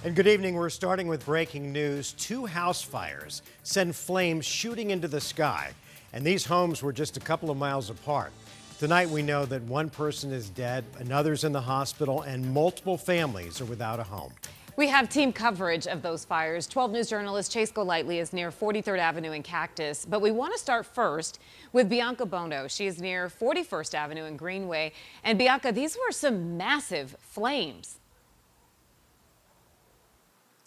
And good evening. We're starting with breaking news. 2 house fires send flames shooting into the sky, and these homes were just a couple of miles apart. Tonight we know that one person is dead, another's in the hospital, and multiple families are without a home. We have team coverage of those fires. 12 News journalist Chase Golightly is near 43rd Avenue in Cactus. But we want to start first with Bianca Bono. She is near 41st Avenue in Greenway. And Bianca, these were some massive flames.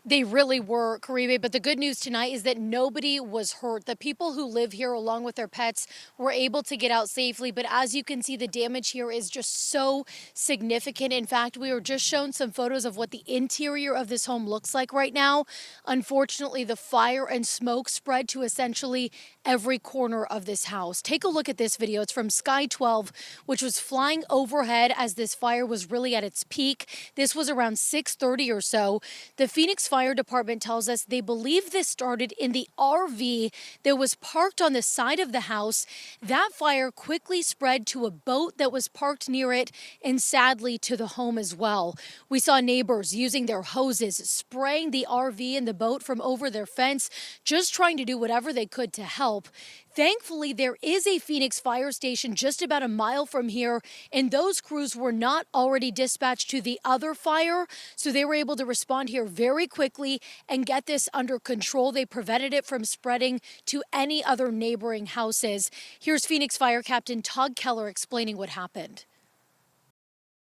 They really were, Caribe, but the good news tonight is that nobody was hurt. The people who live here along with their pets were able to get out safely, but as you can see, the damage here is just so significant. In fact, we were just shown some photos of what the interior of this home looks like right now. Unfortunately, the fire and smoke spread to essentially every corner of this house. Take a look at this video. It's from Sky 12, which was flying overhead as this fire was really at its peak. This was around 6:30 or so. The Phoenix Fire Department tells us they believe this started in the RV that was parked on the side of the house. That fire quickly spread to a boat that was parked near it and sadly to the home as well. We saw neighbors using their hoses, spraying the RV and the boat from over their fence, just trying to do whatever they could to help. Thankfully, there is a Phoenix fire station just about a mile from here, and those crews were not already dispatched to the other fire, so they were able to respond here very quickly and get this under control. They prevented it from spreading to any other neighboring houses. Here's Phoenix Fire Captain Todd Keller explaining what happened.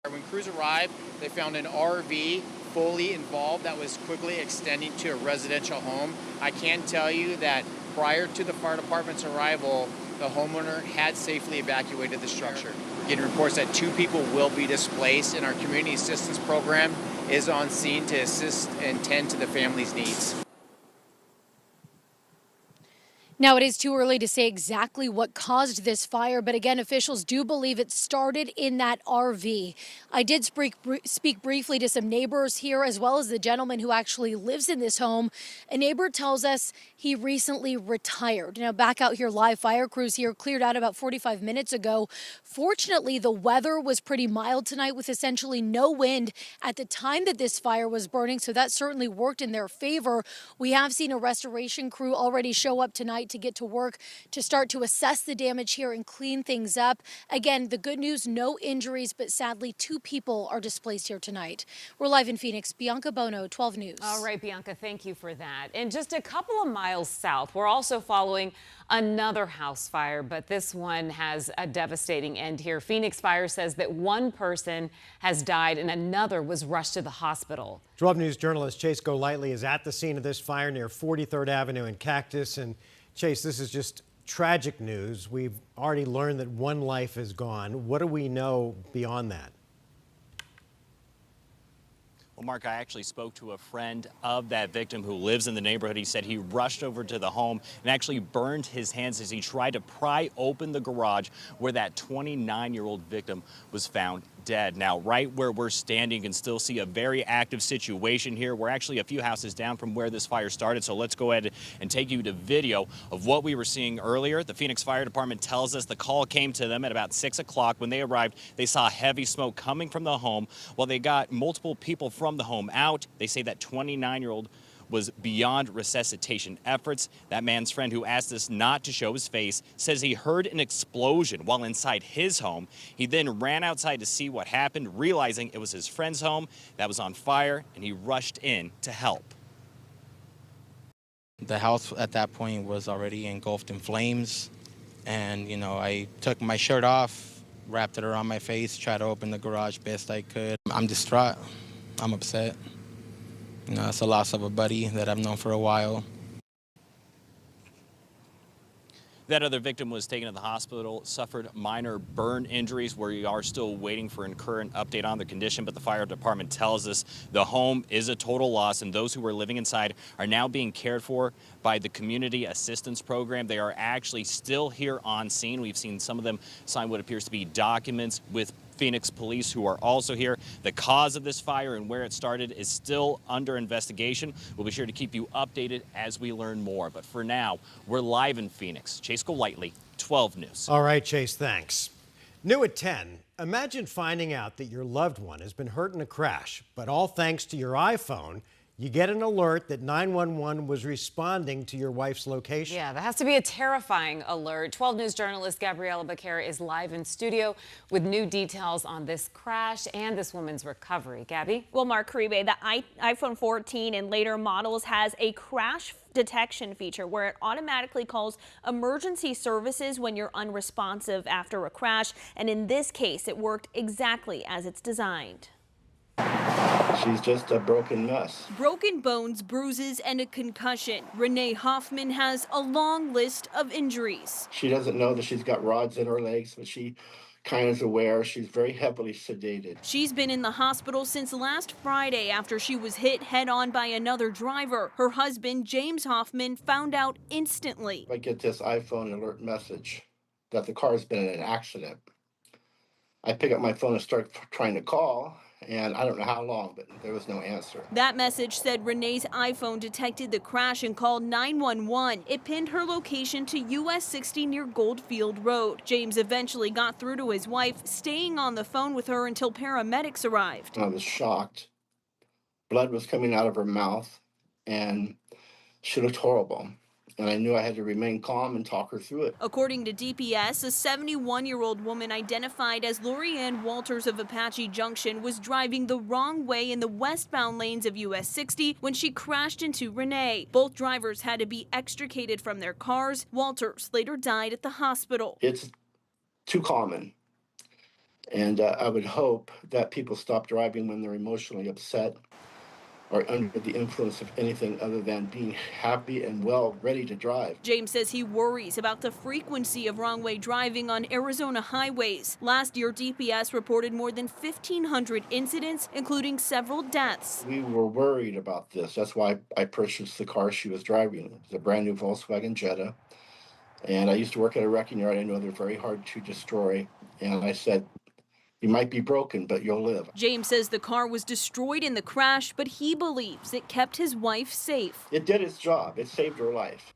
When crews arrived, they found an RV fully involved that was quickly extending to a residential home. I can tell you that prior to the fire department's arrival, the homeowner had safely evacuated the structure. We're getting reports that 2 people will be displaced, and our community assistance program is on scene to assist and tend to the family's needs. Now, it is too early to say exactly what caused this fire, but again, officials do believe it started in that RV. I did speak briefly to some neighbors here, as well as the gentleman who actually lives in this home. A neighbor tells us he recently retired. Now, back out here, live fire crews here cleared out about 45 minutes ago. Fortunately, the weather was pretty mild tonight with essentially no wind at the time that this fire was burning, so that certainly worked in their favor. We have seen a restoration crew already show up tonight to get to work to start to assess the damage here and clean things up. Again, the good news, no injuries, but sadly 2 people are displaced here tonight. We're live in Phoenix. Bianca Bono, 12 News. All right, Bianca, thank you for that. And just a couple of miles south, we're also following another house fire, but this one has a devastating end here. Phoenix Fire says that 1 person has died and another was rushed to the hospital. 12 News journalist Chase Golightly is at the scene of this fire near 43rd Avenue in Cactus. And Chase, this is just tragic news. We've already learned that 1 life is gone. What do we know beyond that? Well, Mark, I actually spoke to a friend of that victim who lives in the neighborhood. He said he rushed over to the home and actually burned his hands as he tried to pry open the garage where that 29-year-old victim was found dead. Now, right where we're standing, you can still see a very active situation here. We're actually a few houses down from where this fire started, so let's go ahead and take you to video of what we were seeing earlier. The Phoenix Fire Department tells us the call came to them at about 6 o'clock. When they arrived, they saw heavy smoke coming from the home. While they got multiple people from the home out, they say that 29-year-old was beyond resuscitation efforts. That man's friend, who asked us not to show his face, says he heard an explosion while inside his home. He then ran outside to see what happened, realizing it was his friend's home that was on fire, and he rushed in to help. The house at that point was already engulfed in flames, and I took my shirt off, wrapped it around my face, tried to open the garage best I could. I'm distraught. I'm upset. It's the loss of a buddy that I've known for a while. That other victim was taken to the hospital, suffered minor burn injuries. We are still waiting for a current update on the condition, but the fire department tells us the home is a total loss, and those who were living inside are now being cared for by the community assistance program. They are actually still here on scene. We've seen some of them sign what appears to be documents with Phoenix police, who are also here. The cause of this fire and where it started is still under investigation. We'll be sure to keep you updated as we learn more. But for now, we're live in Phoenix. Chase Golightly, 12 News. All right, Chase, thanks. New at 10, imagine finding out that your loved one has been hurt in a crash, but all thanks to your iPhone, you get an alert that 911 was responding to your wife's location. Yeah, that has to be a terrifying alert. 12 News journalist Gabriela Becerra is live in studio with new details on this crash and this woman's recovery. Gabby? Well, Mark Caribe, the iPhone 14 and later models has a crash detection feature where it automatically calls emergency services when you're unresponsive after a crash. And in this case, it worked exactly as it's designed. She's just a broken mess. Broken bones, bruises, and a concussion. Renee Hoffman has a long list of injuries. She doesn't know that she's got rods in her legs, but she kind of is aware. She's very heavily sedated. She's been in the hospital since last Friday after she was hit head-on by another driver. Her husband, James Hoffman, found out instantly. I get this iPhone alert message that the car's been in an accident. I pick up my phone and start trying to call, and I don't know how long, but there was no answer. That message said Renee's iPhone detected the crash and called 911. It pinned her location to US 60 near Goldfield Road. James eventually got through to his wife, staying on the phone with her until paramedics arrived. I was shocked. Blood was coming out of her mouth, and she looked horrible. And I knew I had to remain calm and talk her through it. According to DPS, a 71-year-old woman identified as Lori Ann Walters of Apache Junction was driving the wrong way in the westbound lanes of US 60 when she crashed into Renee. Both drivers had to be extricated from their cars. Walters later died at the hospital. It's too common. And I would hope that people stop driving when they're emotionally upset or under the influence of anything other than being happy and well ready to drive. James says he worries about the frequency of wrong-way driving on Arizona highways. Last year, DPS reported more than 1,500 incidents, including several deaths. We were worried about this. That's why I purchased the car she was driving. It was a brand new Volkswagen Jetta. And I used to work at a wrecking yard. I know they're very hard to destroy. And I said, you might be broken, but you'll live. James says the car was destroyed in the crash, but he believes it kept his wife safe. It did its job. It saved her life.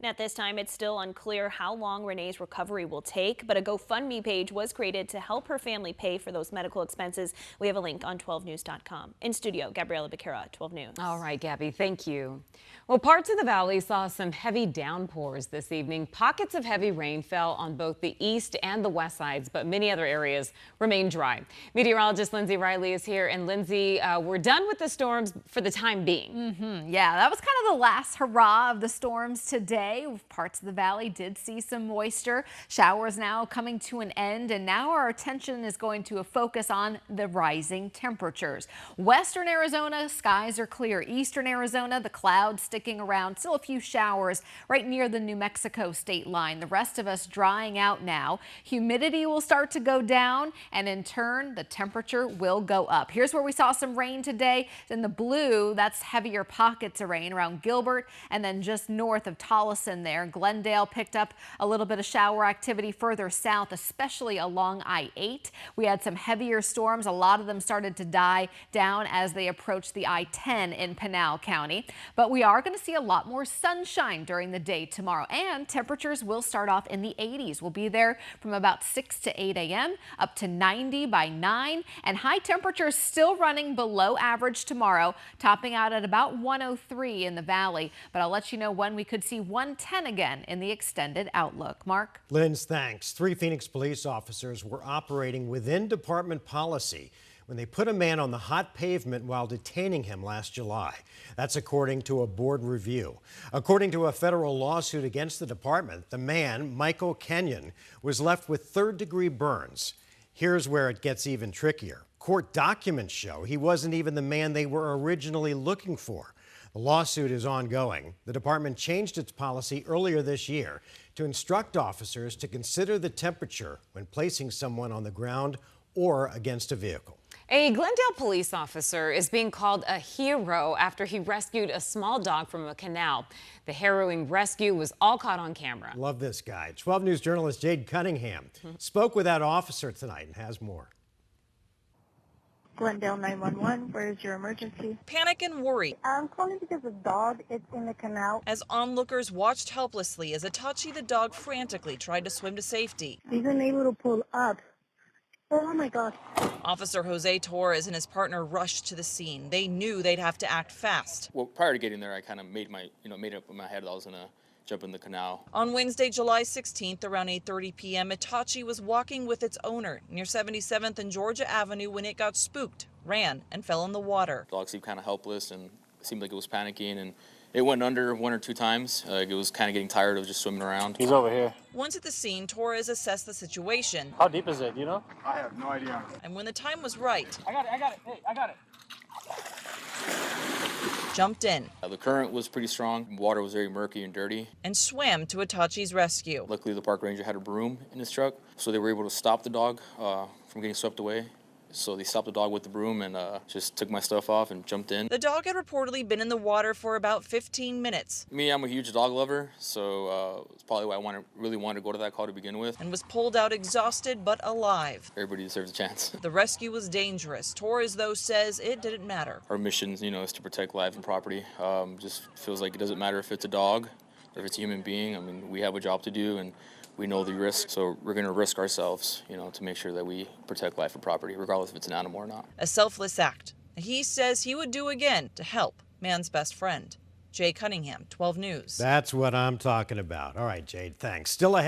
And at this time, it's still unclear how long Renee's recovery will take, but a GoFundMe page was created to help her family pay for those medical expenses. We have a link on 12news.com. In studio, Gabriela Becerra, 12 News. All right, Gabby, thank you. Well, parts of the valley saw some heavy downpours this evening. Pockets of heavy rain fell on both the east and the west sides, but many other areas remain dry. Meteorologist Lindsay Riley is here. And Lindsay, we're done with the storms for the time being. Yeah, that was kind of the last hurrah of the storms today. Parts of the valley did see some moisture. Showers now coming to an end, and now our attention is going to focus on the rising temperatures. Western Arizona, skies are clear. Eastern Arizona, the clouds sticking around. Still a few showers right near the New Mexico state line. The rest of us drying out now. Humidity will start to go down, and in turn, the temperature will go up. Here's where we saw some rain today. In the blue, that's heavier pockets of rain around Gilbert and then just north of Tolleson there. Glendale picked up a little bit of shower activity further south, especially along I-8. We had some heavier storms. A lot of them started to die down as they approached the I-10 in Pinal County. But we are going to see a lot more sunshine during the day tomorrow, and temperatures will start off in the 80s. We'll be there from about 6 to 8 a.m. up to 90 by 9, and high temperatures still running below average tomorrow, topping out at about 103 in the valley. But I'll let you know when we could see 110 again in the extended outlook. Mark? Linz, thanks. 3 Phoenix police officers were operating within department policy when they put a man on the hot pavement while detaining him last July. That's according to a board review. According to a federal lawsuit against the department, the man, Michael Kenyon, was left with third-degree burns. Here's where it gets even trickier. Court documents show he wasn't even the man they were originally looking for. The lawsuit is ongoing. The department changed its policy earlier this year to instruct officers to consider the temperature when placing someone on the ground or against a vehicle. A Glendale police officer is being called a hero after he rescued a small dog from a canal. The harrowing rescue was all caught on camera. Love this guy. 12 News journalist Jade Cunningham spoke with that officer tonight and has more. Glendale 911, where is your emergency? Panic and worry. I'm calling because the dog is in the canal. As onlookers watched helplessly as Itachi the dog frantically tried to swim to safety. He's unable to pull up, Oh my God. Officer Jose Torres and his partner rushed to the scene. They knew they'd have to act fast. Well, prior to getting there, I kind of made up in my head that I was gonna jump in the canal. On Wednesday, July 16th, around 8:30 p.m., Itachi was walking with its owner near 77th and Georgia Avenue when it got spooked, ran, and fell in the water. The dog seemed kind of helpless and it seemed like it was panicking, and it went under 1 or 2 times. It was kind of getting tired of just swimming around. He's over here. Once at the scene, Torres assessed the situation. How deep is it, do you know? I have no idea. And when the time was right, I got it. Hey, I got it. jumped in The current was pretty strong. Water was very murky and dirty. and swam to Itachi's rescue. Luckily, the park ranger had a broom in his truck, so they were able to stop the dog from getting swept away. So they stopped the dog with the broom and just took my stuff off and jumped in. The dog had reportedly been in the water for about 15 minutes. Me, I'm a huge dog lover, so it's probably why I really wanted to go to that call to begin with. And was pulled out exhausted but alive. Everybody deserves a chance. The rescue was dangerous. Torres, though, says it didn't matter. Our mission, is to protect lives and property. Just feels like it doesn't matter if it's a dog or if it's a human being. I mean, we have a job to do, and we know the risk, so we're going to risk ourselves, to make sure that we protect life and property, regardless if it's an animal or not. A selfless act. He says he would do again to help man's best friend. Jay Cunningham, 12 News. That's what I'm talking about. All right, Jade, thanks. Still ahead.